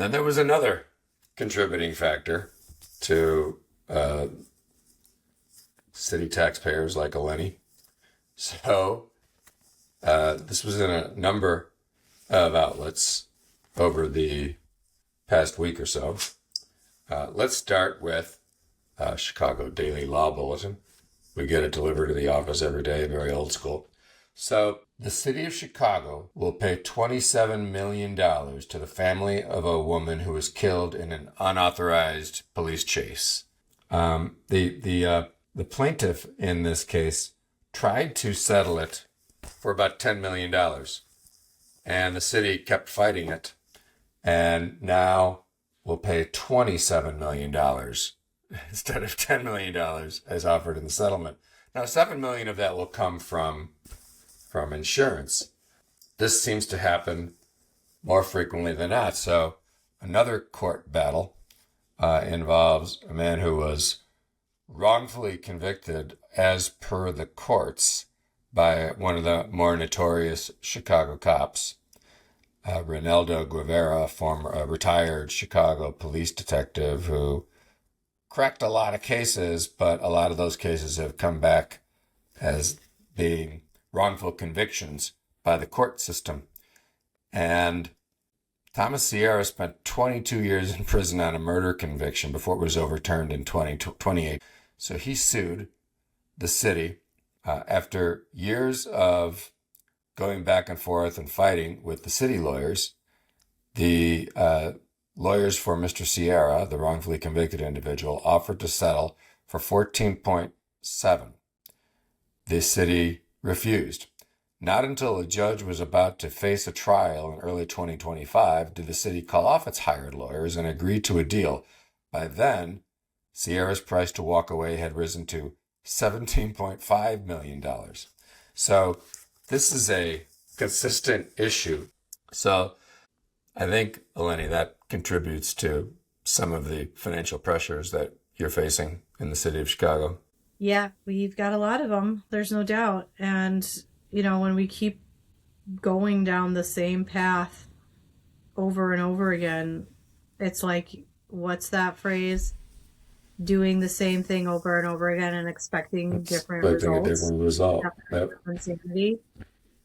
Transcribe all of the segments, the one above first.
And then there was another contributing factor to city taxpayers like Eleni. So this was in a number of outlets over the past week or so. Let's start with Chicago Daily Law Bulletin. We get it delivered to the office every day, very old school. So the city of Chicago will pay $27 million to the family of a woman who was killed in an unauthorized police chase. The plaintiff in this case tried to settle it for about $10 million, and the city kept fighting it, and now will pay $27 million instead of $10 million as offered in the settlement. Now, $7 million of that will come from insurance. This seems to happen more frequently than not. So another court battle involves a man who was wrongfully convicted as per the courts by one of the more notorious Chicago cops, Reynaldo Guevara, former retired Chicago police detective who cracked a lot of cases, but a lot of those cases have come back as being wrongful convictions by the court system. And Thomas Sierra spent 22 years in prison on a murder conviction before it was overturned in 2028. So he sued the city after years of going back and forth and fighting with the city lawyers. The lawyers for Mr. Sierra, the wrongfully convicted individual, offered to settle for 14.7. The city refused. Not until the judge was about to face a trial in early 2025 did the city call off its hired lawyers and agree to a deal. By then, Sierra's price to walk away had risen to $17.5 million. So this is a consistent issue. So I think, Eleni, that contributes to some of the financial pressures that you're facing in the city of Chicago. Yeah, we've got a lot of them. There's no doubt. And, when we keep going down the same path over and over again, it's like, what's that phrase? Doing the same thing over and over again and expecting different results. A different result. Yep. Insanity.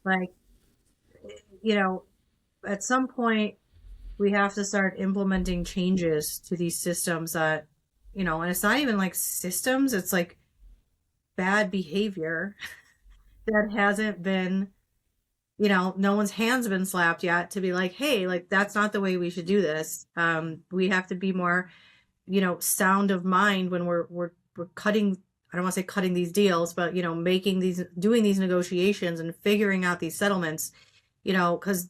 Like, at some point, we have to start implementing changes to these systems that, and it's not even like systems, it's like bad behavior that hasn't been, no one's hands been slapped yet to be like, hey, like, that's not the way we should do this. We have to be more, sound of mind when we're cutting, I don't want to say cutting these deals, but, doing these negotiations and figuring out these settlements, because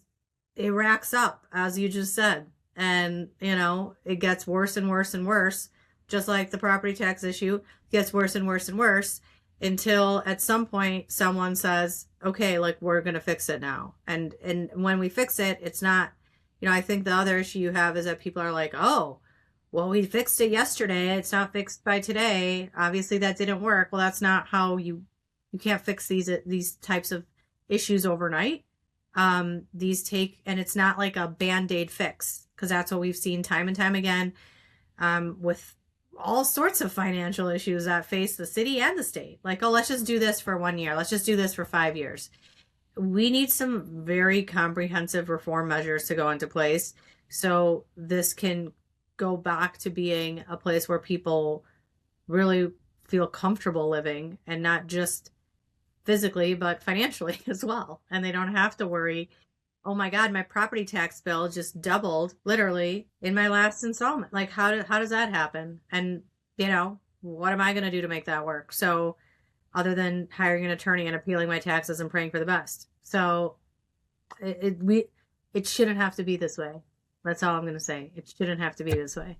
it racks up, as you just said. And, it gets worse and worse and worse, just like the property tax issue gets worse and worse and worse until at some point someone says, okay, like, we're going to fix it now. And when we fix it, it's not, I think the other issue you have is that people are like, oh, well, we fixed it yesterday. It's not fixed by today. Obviously that didn't work. Well, that's not how you can't fix these types of issues overnight. These take, and it's not like a Band-Aid fix, because that's what we've seen time and time again, with all sorts of financial issues that face the city and the state. Like, oh, let's just do this for 1 year. Let's just do this for 5 years. We need some very comprehensive reform measures to go into place so this can go back to being a place where people really feel comfortable living, and not just physically, but financially as well. And they don't have to worry, oh my God, my property tax bill just doubled literally in my last installment. Like, how does that happen? And, what am I going to do to make that work? So other than hiring an attorney and appealing my taxes and praying for the best. So it shouldn't have to be this way. That's all I'm going to say. It shouldn't have to be this way.